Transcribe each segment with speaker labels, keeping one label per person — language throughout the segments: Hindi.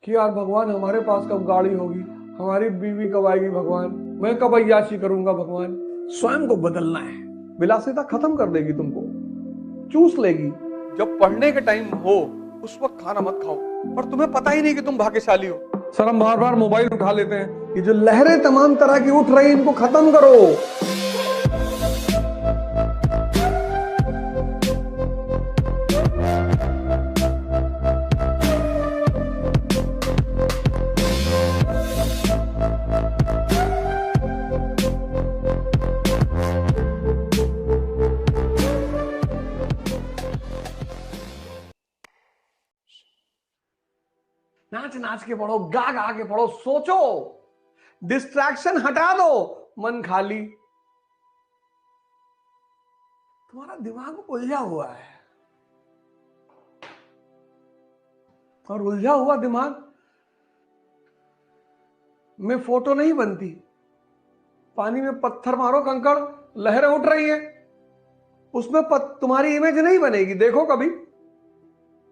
Speaker 1: कि यार भगवान हमारे पास कब गाड़ी होगी, हमारी बीवी कब आएगी भगवान, मैं कब अय्याशी करूंगा भगवान। स्वयं को बदलना है। विलासिता खत्म कर देगी तुमको, चूस लेगी।
Speaker 2: जब पढ़ने के टाइम हो उस वक्त खाना मत खाओ, और तुम्हें पता ही नहीं कि तुम भाग्यशाली हो।
Speaker 1: सर हम बार बार मोबाइल उठा लेते हैं। ये जो लहरें तमाम तरह की उठ रही इनको खत्म करो। नाच नाच के पढ़ो, गा गा के पढ़ो, सोचो, डिस्ट्रैक्शन हटा दो, मन खाली। तुम्हारा दिमाग उलझा हुआ है, और उलझा हुआ दिमाग में फोटो नहीं बनती। पानी में पत्थर मारो, कंकड़, लहरें उठ रही हैं, उसमें तुम्हारी इमेज नहीं बनेगी। देखो कभी,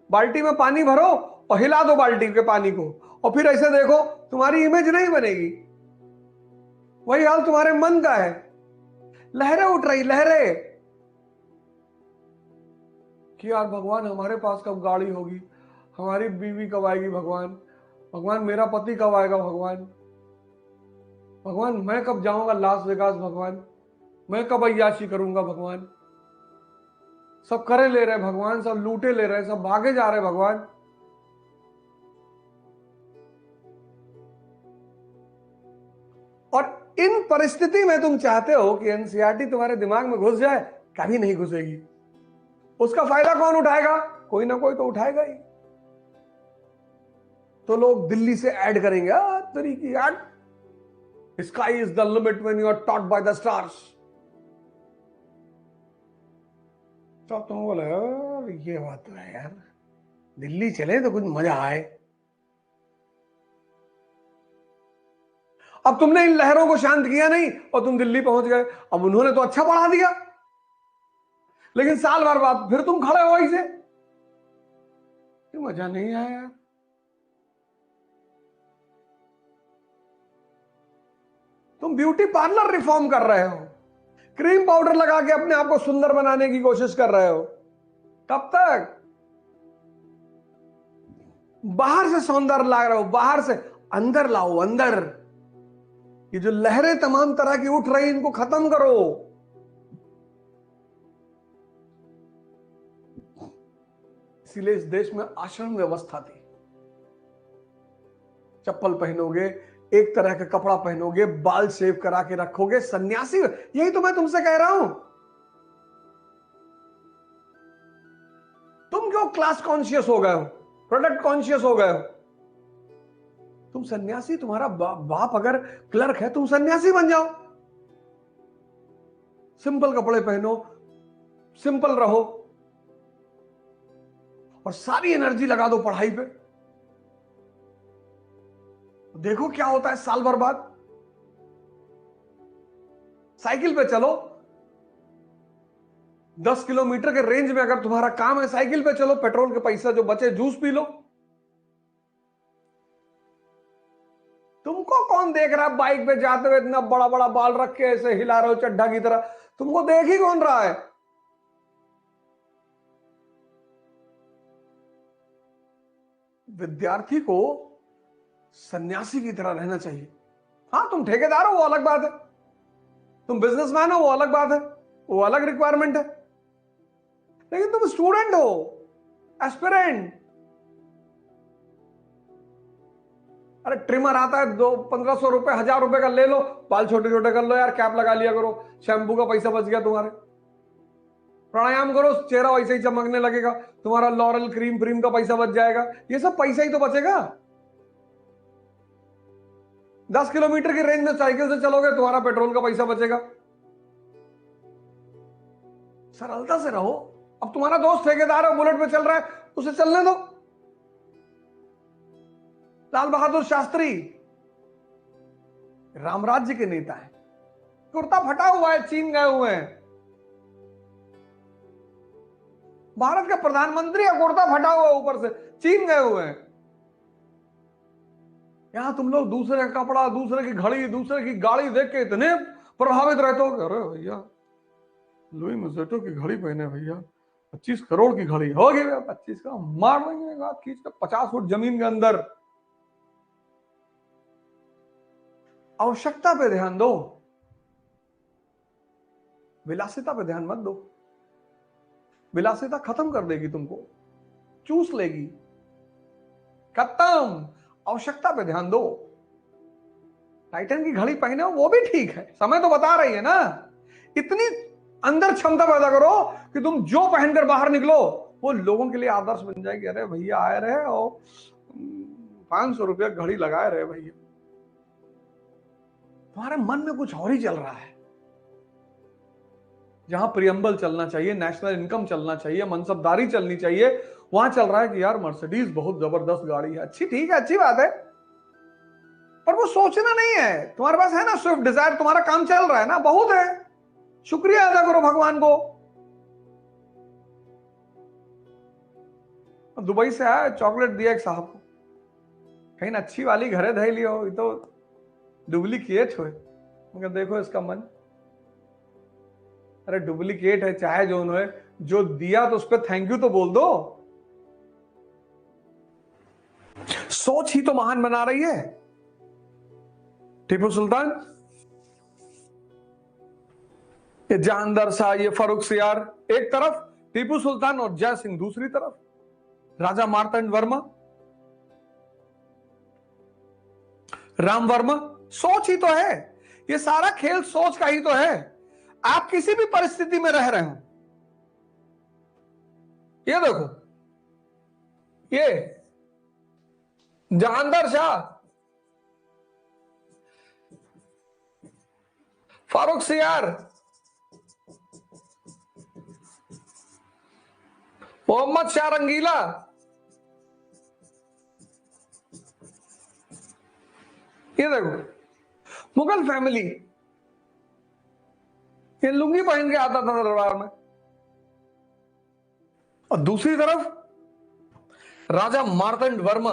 Speaker 1: बाल्टी में पानी भरो और हिला दो बाल्टी के पानी को, और फिर ऐसे देखो, तुम्हारी इमेज नहीं बनेगी। वही हाल तुम्हारे मन का है। लहरें उठ रही, लहरें, कि यार भगवान हमारे पास कब गाड़ी होगी, हमारी बीवी कब आएगी भगवान, भगवान मेरा पति कब आएगा भगवान, भगवान मैं कब जाऊंगा लास वेगास भगवान, मैं कब अय्याशी करूंगा भगवान। सब करे ले रहे भगवान, सब लूटे ले रहे, सब भागे जा रहे भगवान। और इन परिस्थिति में तुम चाहते हो कि एनसीईआरटी तुम्हारे दिमाग में घुस जाए, कभी नहीं घुसेगी। उसका फायदा कौन उठाएगा? कोई ना कोई तो उठाएगा ही। तो लोग दिल्ली से ऐड करेंगे, तरीकी add, sky is the limit when you are taught by the stars. तो तुम बोले ये बात तो है यार, दिल्ली चले तो कुछ मजा आए। अब तुमने इन लहरों को शांत किया नहीं और तुम दिल्ली पहुंच गए। अब उन्होंने तो अच्छा पढ़ा दिया, लेकिन साल भर बाद फिर तुम खड़े हो ऐसे, मजा नहीं आया यार। तुम ब्यूटी पार्लर रिफॉर्म कर रहे हो, क्रीम पाउडर लगा के अपने आप को सुंदर बनाने की कोशिश कर रहे हो। कब तक? बाहर से सौंदर्य ला रहे हो, बाहर से अंदर लाओ, अंदर। ये जो लहरें तमाम तरह की उठ रही इनको खत्म करो। इसीलिए इस देश में आश्रम व्यवस्था थी। चप्पल पहनोगे, एक तरह का कपड़ा पहनोगे, बाल शेव करा के रखोगे, सन्यासी। यही तो मैं तुमसे कह रहा हूं। तुम क्यों क्लास कॉन्शियस हो गए हो, प्रोडक्ट कॉन्शियस हो गए हो? तुम सन्यासी, तुम्हारा बाप अगर क्लर्क है, तुम सन्यासी बन जाओ। सिंपल कपड़े पहनो, सिंपल रहो, और सारी एनर्जी लगा दो पढ़ाई पे। देखो क्या होता है साल भर बाद। साइकिल पे चलो, 10 किलोमीटर के रेंज में अगर तुम्हारा काम है, साइकिल पे चलो, पेट्रोल के पैसा जो बचे जूस पी लो। तुमको कौन देख रहा है बाइक पे जाते हुए, इतना बड़ा बड़ा बाल रख के ऐसे हिला रहे हो चड्ढा की तरह? तुमको देख ही कौन रहा है? विद्यार्थी को सन्यासी की तरह रहना चाहिए। हाँ तुम ठेकेदार हो वो अलग बात है, तुम बिजनेसमैन हो वो अलग बात है, वो अलग रिक्वायरमेंट है, लेकिन तुम स्टूडेंट हो, एस्पिरेंट। अरे ट्रिमर आता है 1500 रुपए, 1000 रुपए का ले लो, बाल छोटे छोटे कर लो यार, कैप लगा लिया करो, शैम्पू का पैसा बच गया तुम्हारे। प्राणायाम करो, चेहरा वैसे ही चमकने लगेगा, तुम्हारा लॉरल क्रीम फ्रीम का पैसा बच जाएगा। ये सब पैसा ही तो बचेगा। 10 किलोमीटर की रेंज में साइकिल से चलोगे, तुम्हारा पेट्रोल का पैसा बचेगा। सरलता से रहो। अब तुम्हारा दोस्त ठेकेदार है, बुलेट पे चल रहा है, उसे चलने दो। लाल बहादुर शास्त्री रामराज्य के नेता है, कुर्ता फटा हुआ है, चीन गए हुए हैं। भारत का प्रधानमंत्री है, कुर्ता फटा हुआ ऊपर से, चीन गए हुए हैं। यहां तुम लोग दूसरे का कपड़ा, दूसरे की घड़ी, दूसरे की गाड़ी देख के इतने प्रभावित रहते हो। अरे भैया लुई मजेटो की घड़ी पहने भैया, 25 करोड़ की घड़ी होगी भैया, 25 का मार देंगे खींच कर 50 फुट जमीन के अंदर। आवश्यकता पे ध्यान दो, विलासिता पे ध्यान मत दो। विलासिता खत्म कर देगी तुमको, चूस लेगी, खत्म। आवश्यकता पे ध्यान दो। टाइटन की घड़ी पहने हो वो भी ठीक है, समय तो बता रही है ना। इतनी अंदर क्षमता पैदा करो कि तुम जो पहनकर बाहर निकलो वो लोगों के लिए आदर्श बन जाएगी। अरे भैया आए रहे और 500 रुपया घड़ी लगाए रहे भैया, तुम्हारे मन में कुछ और ही चल रहा है। जहां प्रियम्बल चलना चाहिए, नेशनल इनकम चलना चाहिए, मनसबदारी चलनी चाहिए, वहां चल रहा है कि यार मर्सिडीज बहुत जबरदस्त गाड़ी है। अच्छी, ठीक है, अच्छी बात है, पर वो सोचना नहीं है। तुम्हारे पास है ना स्विफ्ट डिजायर, तुम्हारा काम चल रहा है ना, बहुत है, शुक्रिया अदा करो भगवान को। दुबई से आया, चॉकलेट दिया एक साहब को, कहीं अच्छी वाली घरे धै लियो, ये तो डुप्लीकेट हो। मगर देखो इसका मन, अरे डुप्लीकेट है चाहे जो उन्होंने जो दिया तो उस पर थैंक यू तो बोल दो। सोच ही तो महान बना रही है। टीपू सुल्तान, ये जानदार शाह, ये फारूक सियार एक तरफ, टीपू सुल्तान और जय सिंह दूसरी तरफ, राजा मार्तंड वर्मा, राम वर्मा। सोच ही तो है, ये सारा खेल सोच का ही तो है। आप किसी भी परिस्थिति में रह रहे हो, ये देखो, ये जहांदार शाह, फारूक सियार, मोहम्मद शाह रंगीला, ये देखो मुगल फैमिली, ये लुंगी पहन के आता था दरबार में। और दूसरी तरफ राजा मार्तंड वर्मा,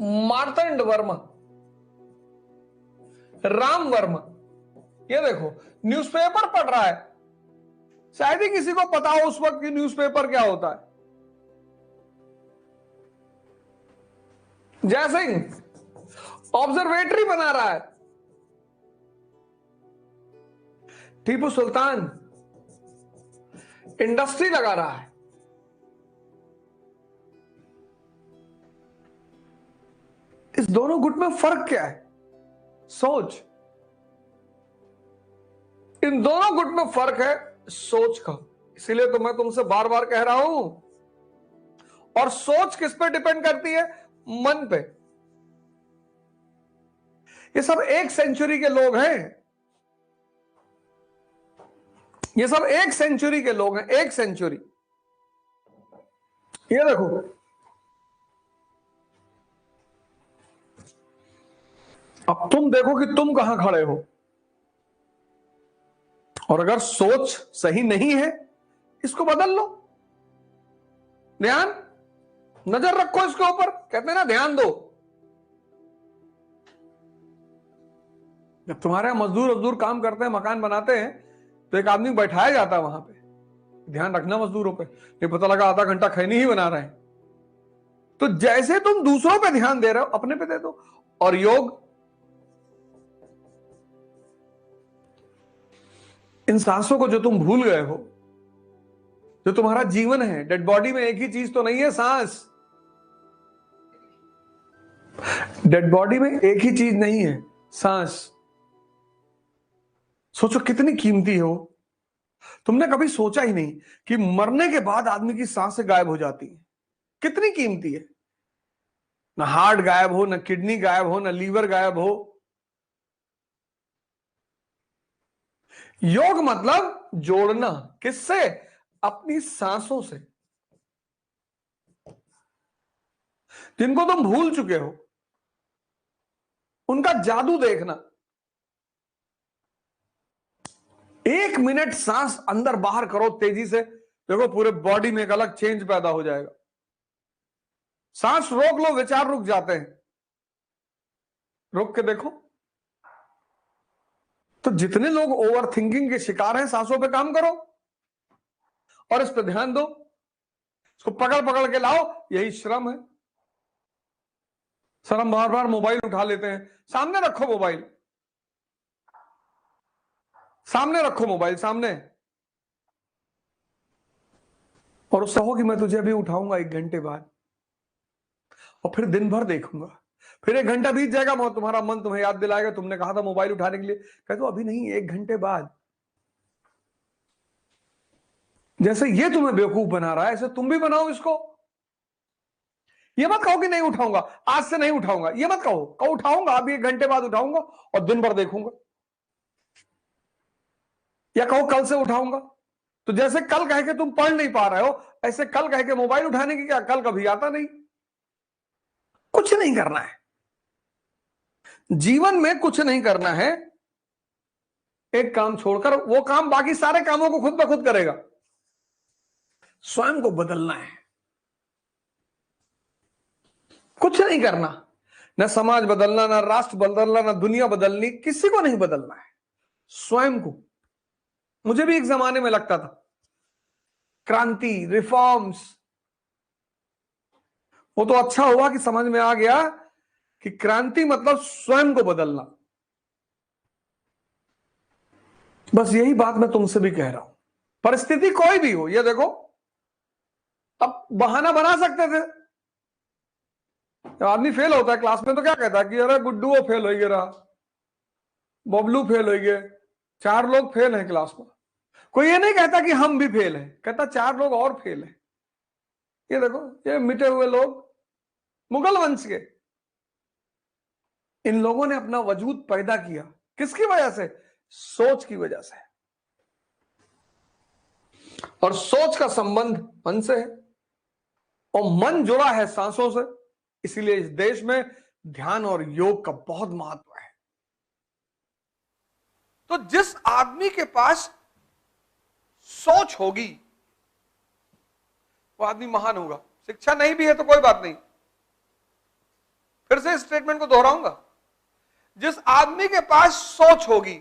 Speaker 1: मार्तंड वर्मा, राम वर्मा। ये देखो न्यूज़पेपर पढ़ रहा है, शायद ही किसी को पता हो उस वक्त की न्यूज़पेपर क्या होता है। जय सिंह ऑब्जर्वेटरी बना रहा है, टीपू सुल्तान इंडस्ट्री लगा रहा है। इस दोनों गुट में फर्क क्या है? सोच। इन दोनों गुट में फर्क है सोच का, इसीलिए तो मैं तुमसे बार बार कह रहा हूं। और सोच किस पे डिपेंड करती है? मन पे। ये सब 1 सेंचुरी के लोग हैं, ये सब 1 सेंचुरी के लोग हैं, 1 सेंचुरी। ये देखो, अब तुम देखो कि तुम कहां खड़े हो, और अगर सोच सही नहीं है इसको बदल लो। ध्यान, नजर रखो इसके ऊपर, कहते हैं ना ध्यान दो। जब तुम्हारे मजदूर काम करते हैं, मकान बनाते हैं, तो एक आदमी बैठाया जाता है वहां पे, ध्यान रखना मजदूरों पे। ये पता लगा आधा घंटा खैनी ही बना रहे हैं। तो जैसे तुम दूसरों पे ध्यान दे रहे हो, अपने पे दे दो। और योग, इन सांसों को जो तुम भूल गए हो, जो तुम्हारा जीवन है, डेड बॉडी में एक ही चीज तो नहीं है सांस। डेड बॉडी में एक ही चीज नहीं है, सांस। सोचो कितनी कीमती हो। तुमने कभी सोचा ही नहीं कि मरने के बाद आदमी की सांसें गायब हो जाती है, कितनी कीमती है। ना हार्ट गायब हो, ना किडनी गायब हो, ना लीवर गायब हो। योग मतलब जोड़ना, किससे? अपनी सांसों से, जिनको तुम भूल चुके हो, उनका जादू देखना। 1 मिनट सांस अंदर बाहर करो तेजी से, देखो पूरे बॉडी में एक अलग चेंज पैदा हो जाएगा। सांस रोक लो, विचार रुक जाते हैं। रुक के देखो। तो जितने लोग ओवर थिंकिंग के शिकार हैं, सांसों पे काम करो और इस पे ध्यान दो। इसको पकड़ पकड़ के लाओ, यही श्रम है। सर हम बार बार मोबाइल उठा लेते हैं। सामने रखो मोबाइल, सामने रखो मोबाइल, सामने। और उससे हो कि मैं तुझे अभी उठाऊंगा 1 घंटे बाद, और फिर दिन भर देखूंगा। फिर 1 घंटा बीत जाएगा, तुम्हारा मन तुम्हें याद दिलाएगा, तुमने कहा था मोबाइल उठाने के लिए। कह दो अभी नहीं, 1 घंटे बाद। जैसे ये तुम्हें बेवकूफ बना रहा है, ऐसे तुम भी बनाओ इसको। ये मत कहो कि नहीं उठाऊंगा, आज से नहीं उठाऊंगा, ये मत कहो। कहो उठाऊंगा, अभी 1 घंटे बाद उठाऊंगा और दिन भर देखूंगा। या कहो कल से उठाऊंगा। तो जैसे कल कह के तुम पढ़ नहीं पा रहे हो, ऐसे कल कह के मोबाइल उठाने की क्या कल कभी आता नहीं। कुछ नहीं करना है जीवन में, कुछ नहीं करना है। एक काम छोड़कर वो काम बाकी सारे कामों को खुद ब खुद करेगा। स्वयं को बदलना है, कुछ नहीं करना। न समाज बदलना, न राष्ट्र बदलना, न दुनिया बदलनी, किसी को नहीं बदलना है, स्वयं को। मुझे भी एक जमाने में लगता था क्रांति, रिफॉर्म्स, वो तो अच्छा हुआ कि समझ में आ गया कि क्रांति मतलब स्वयं को बदलना। बस यही बात मैं तुमसे भी कह रहा हूं। परिस्थिति कोई भी हो, ये देखो, अब बहाना बना सकते थे। जब आदमी फेल होता है क्लास में तो क्या कहता है कि अरे गुड्डू वो फेल हो गया, बबलू फेल हो गए, 4 लोग फेल हैं क्लास में। कोई ये नहीं कहता कि हम भी फेल हैं, कहता 4 लोग और फेल हैं। ये देखो, ये मिटे हुए लोग, मुगल वंश के, इन लोगों ने अपना वजूद पैदा किया। किसकी वजह से? सोच की वजह से। और सोच का संबंध मन से है, और मन जुड़ा है सांसों से। इसीलिए इस देश में ध्यान और योग का बहुत महत्व है।
Speaker 2: तो जिस आदमी के पास सोच होगी वो आदमी महान होगा। शिक्षा नहीं भी है तो कोई बात नहीं, फिर से स्टेटमेंट को दोहराऊंगा। जिस आदमी के पास सोच होगी,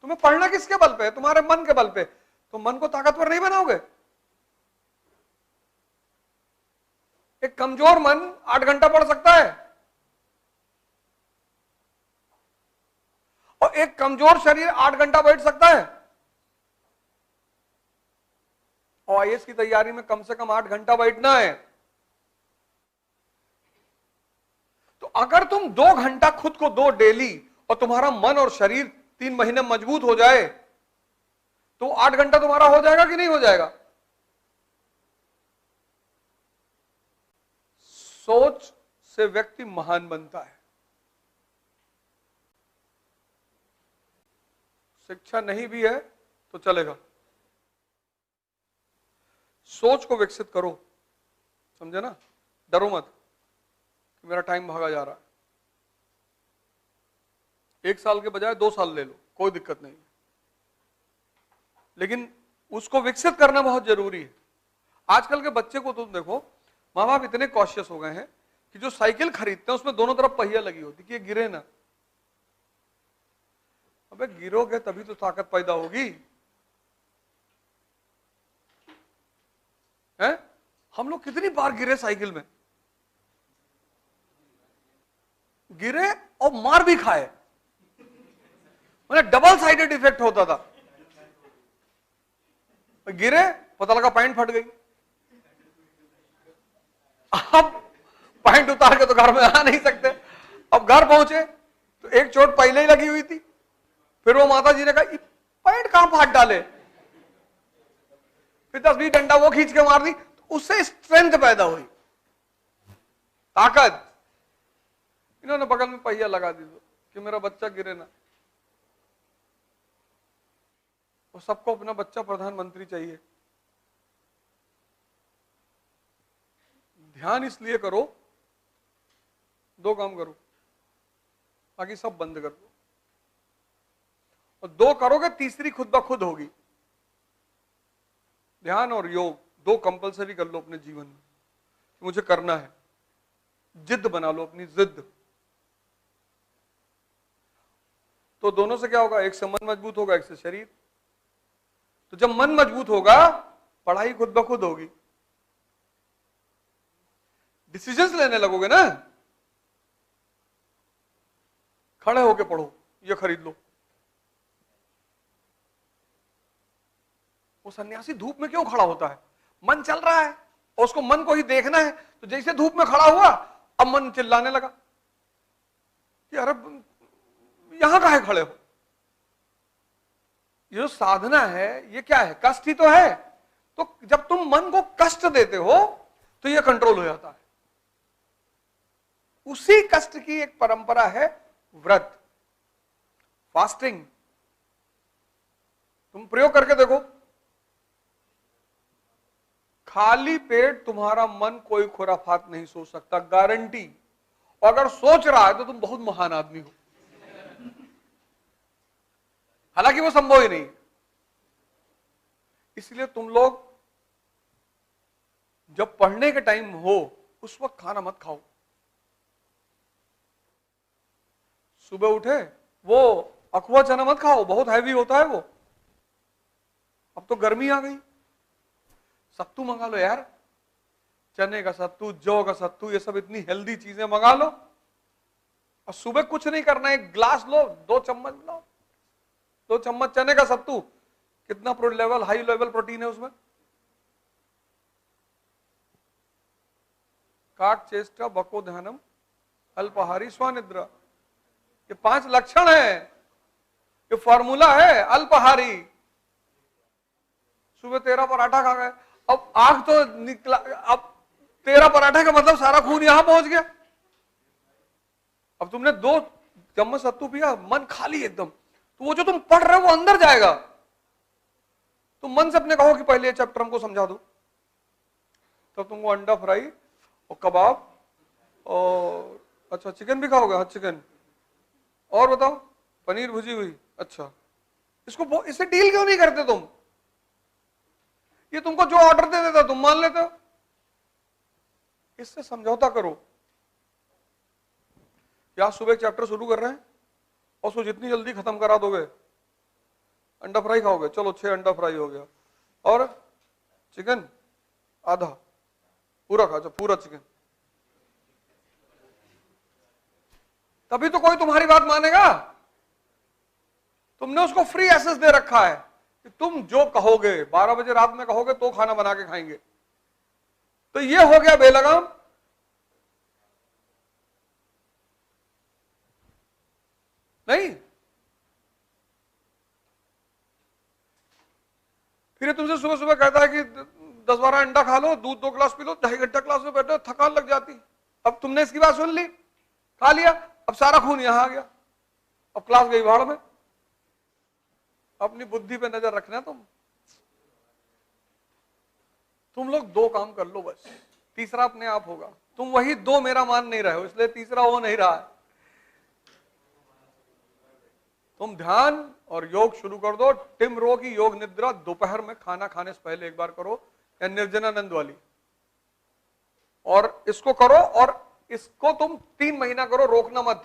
Speaker 2: तुम्हें पढ़ना किसके बल पे है? तुम्हारे मन के बल पे। तो मन को ताकतवर नहीं बनाओगे। एक कमजोर मन 8 घंटा पढ़ सकता है, और एक कमजोर शरीर 8 घंटा बैठ सकता है। और आईएएस की तैयारी में कम से कम 8 घंटा बैठना है। तो अगर तुम 2 घंटा खुद को दो डेली, और तुम्हारा मन और शरीर 3 महीने मजबूत हो जाए, तो 8 घंटा तुम्हारा हो जाएगा कि नहीं हो जाएगा? सोच से व्यक्ति महान बनता है। शिक्षा नहीं भी है तो चलेगा, सोच को विकसित करो। समझे ना? डरो मत कि मेरा टाइम भागा जा रहा है। 1 साल के बजाय 2 साल ले लो, कोई दिक्कत नहीं, लेकिन उसको विकसित करना बहुत जरूरी है। आजकल के बच्चे को तुम देखो, माँ बाप इतने कॉशियस हो गए हैं कि जो साइकिल खरीदते हैं उसमें दोनों तरफ पहिया लगी होती कि ये गिरे ना। अबे गिरोगे तभी तो ताकत पैदा होगी, है? हम लोग कितनी बार गिरे साइकिल में, गिरे और मार भी खाए। मतलब डबल साइडेड इफेक्ट होता था। गिरे, पता लगा पैंट फट गई। अब पैंट उतार के तो घर में आ नहीं सकते। अब घर पहुंचे तो एक चोट पहले ही लगी हुई थी, फिर वो माता जी ने कहा पैंट कहां फाड़ डाले, फिर 10-20 डंडा वो खींच के मार दी, तो उससे स्ट्रेंथ पैदा हुई, ताकत। इन्होंने बगल में पहिया लगा दी कि मेरा बच्चा गिरे ना। और सबको अपना बच्चा प्रधानमंत्री चाहिए। ध्यान इसलिए करो, 2 काम करो, बाकी सब बंद कर दो। और 2 करोगे, तीसरी खुद ब खुद होगी। ध्यान और योग 2 कंपलसरी कर लो अपने जीवन में, मुझे करना है। जिद बना लो, अपनी जिद। तो दोनों से क्या होगा, एक से मन मजबूत होगा, एक से शरीर। तो जब मन मजबूत होगा, पढ़ाई खुद ब खुद होगी, डिसीजंस लेने लगोगे ना। खड़े होके पढ़ो, ये खरीद लो। वो सन्यासी धूप में क्यों खड़ा होता है? मन चल रहा है और उसको मन को ही देखना है। तो जैसे धूप में खड़ा हुआ, अब मन चिल्लाने लगा कि अरे यहां काहे खड़े हो? ये जो साधना है ये क्या है? कष्ट ही तो है। तो जब तुम मन को कष्ट देते हो तो ये कंट्रोल हो जाता है। उसी कष्ट की एक परंपरा है व्रत, फास्टिंग। तुम प्रयोग करके देखो, खाली पेट तुम्हारा मन कोई खुराफात नहीं सोच सकता, गारंटी। और अगर सोच रहा है तो तुम बहुत महान आदमी हो, हालांकि वो संभव ही नहीं। इसलिए तुम लोग जब पढ़ने के टाइम हो उस वक्त खाना मत खाओ। सुबह उठे वो अखवा चना मत खाओ, बहुत हैवी होता है वो। अब तो गर्मी आ गई, सत्तू मंगा लो यार, चने का सत्तू, जौ का सत्तू, ये सब इतनी हेल्दी चीजें मंगा लो। और सुबह कुछ नहीं करना, एक ग्लास लो, 2 चम्मच लो, 2 चम्मच चने का सत्तू, कितना लेवल, हाई लेवल प्रोटीन है उसमें। काक चेष्टा बको ध्यानम अल्पाहारी स्वनिद्रा, ये 5 लक्षण है, ये फॉर्मूला है अल्पाहारी। सुबह 13 पराठा खा गए, अब आंख तो निकला, अब 13 पराठे का मतलब सारा खून यहां पहुंच गया। अब तुमने 2 चम्मच सत्तू पिया, मन खाली एकदम, तो वो जो तुम पढ़ रहे हो वो अंदर जाएगा। तुम मन से अपने कहो कि पहले ये चैप्टर हमको समझा दो, तब तुमको अंडा फ्राई और कबाब और अच्छा चिकन भी खाओगे? हाँ चिकन, और बताओ पनीर भुजी हुई। अच्छा, इससे डील क्यों नहीं करते तुम? ये तुमको जो ऑर्डर दे देता तुम मान लेते हो, इससे समझौता करो। क्या सुबह एक चैप्टर शुरू कर रहे हैं और उसको जितनी जल्दी खत्म करा दोगे, अंडा फ्राई खाओगे, चलो 6 अंडा फ्राई हो गया, और चिकन आधा, पूरा खा, पूरा चिकन। तभी तो कोई तुम्हारी बात मानेगा। तुमने उसको फ्री एक्सेस दे रखा है कि तुम जो कहोगे, 12 बजे रात में कहोगे तो खाना बना के खाएंगे। तो ये हो गया बेलगाम। नहीं, फिर तुमसे सुबह सुबह कहता है कि 10-12 अंडा खा लो, दूध 2 गिलास पी लो, 2.5 घंटा क्लास में बैठो, थकान लग जाती। अब तुमने इसकी बात सुन ली, खा लिया, अब सारा खून यहां आ गया, अब क्लास गई भाड़ में। अपनी बुद्धि पे नजर रखना। तुम लोग 2 काम कर लो बस, तीसरा अपने आप होगा। तुम वही 2 मेरा मान नहीं रहे हो, इसलिए तीसरा हो नहीं रहा है। तुम ध्यान और योग शुरू कर दो। टिम रो की योग निद्रा दोपहर में खाना खाने से पहले एक बार करो, या निर्जनानंद वाली, और इसको करो, और इसको तुम 3 महीना करो, रोकना मत।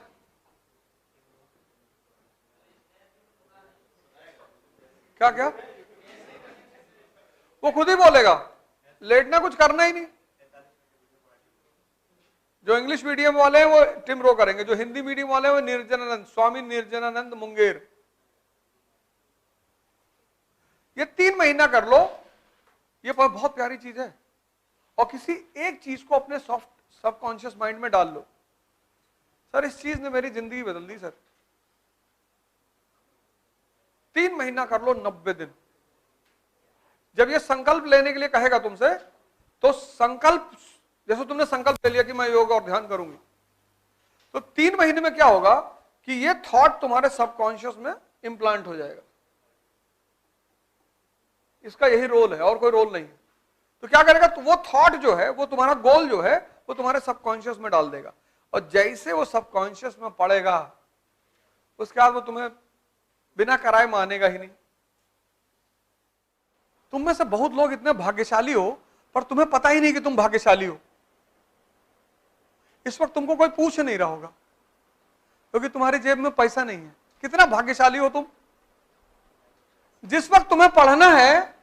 Speaker 2: क्या क्या? वो खुद ही बोलेगा, लेटना कुछ करना ही नहीं। जो इंग्लिश मीडियम वाले हैं वो टिम रो करेंगे, जो हिंदी मीडियम वाले हैं वो निर्जनानंद, स्वामी निर्जनानंद मुंगेर। ये 3 महीना कर लो, ये बहुत प्यारी चीज है। और किसी एक चीज को अपने सॉफ्ट सबकॉन्शियस माइंड में डाल लो, सर इस चीज ने मेरी जिंदगी बदल दी सर। 3 महीना कर लो, 90 दिन। जब ये संकल्प लेने के लिए कहेगा तुमसे, तो संकल्प, जैसे तुमने संकल्प ले लिया कि मैं योग और ध्यान करूंगी, तो 3 महीने में क्या होगा कि ये थॉट तुम्हारे सबकॉन्शियस में इंप्लांट हो जाएगा। इसका यही रोल है, और कोई रोल नहीं है। तो क्या करेगा, तो वो थॉट जो है, वो तुम्हारा गोल जो है, वो तुम्हारे सबकॉन्शियस में डाल देगा। और जैसे वो सबकॉन्शियस में पड़ेगा, उसके बाद वो तुम्हें बिना कराए मानेगा ही नहीं। तुम में से बहुत लोग इतने भाग्यशाली हो, पर तुम्हें पता ही नहीं कि तुम भाग्यशाली हो। इस वक्त तुमको कोई पूछ नहीं रहा होगा, क्योंकि तुम्हारी जेब में पैसा नहीं है। कितना भाग्यशाली हो तुम। जिस वक्त तुम्हें पढ़ना है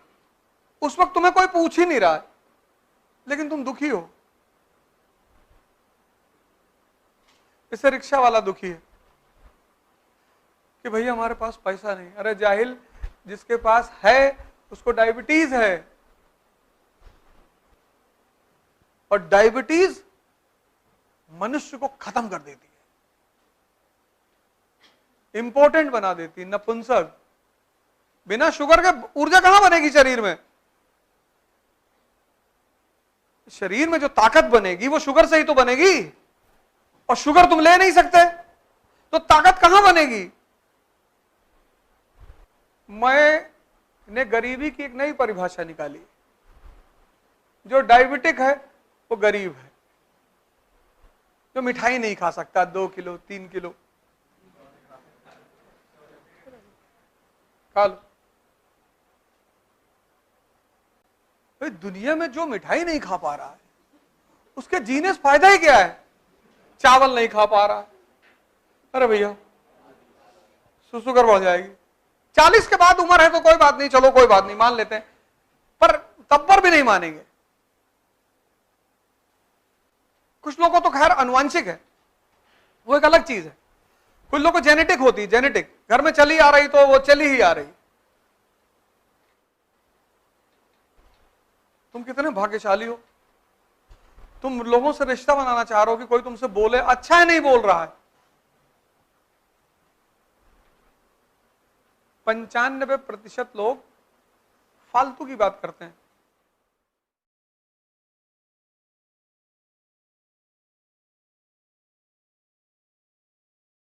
Speaker 2: उस वक्त तुम्हें कोई पूछ ही नहीं रहा है, लेकिन तुम दुखी हो। इससे रिक्शा वाला दुखी है कि भैया हमारे पास पैसा नहीं। अरे जाहिल, जिसके पास है उसको डायबिटीज है, और डायबिटीज मनुष्य को खत्म कर देती है, इंपॉर्टेंट बना देती है, नपुंसक। बिना शुगर के ऊर्जा कहां बनेगी शरीर में? शरीर में जो ताकत बनेगी वो शुगर से ही तो बनेगी, और शुगर तुम ले नहीं सकते तो ताकत कहां बनेगी? मैंने गरीबी की एक नई परिभाषा निकाली। जो डायबिटिक है वो गरीब है, जो मिठाई नहीं खा सकता 2 किलो 3 किलो खा लो। भाई दुनिया में जो मिठाई नहीं खा पा रहा है उसके जीने से फायदा ही क्या है? चावल नहीं खा पा रहा है, अरे भैया शुगर बढ़ जाएगी। 40 के बाद उम्र है तो कोई बात नहीं, चलो कोई बात नहीं, मान लेते हैं, पर तब पर भी नहीं मानेंगे। कुछ लोगों को तो खैर अनुवांशिक है, वो एक अलग चीज है। कुछ लोगों को जेनेटिक होती है, जेनेटिक, घर में चली आ रही तो वो चली ही आ रही। तुम कितने भाग्यशाली हो, तुम लोगों से रिश्ता बनाना चाह रहे हो कि कोई तुमसे बोले अच्छा है, नहीं बोल रहा है। 95% लोग फालतू की बात करते हैं।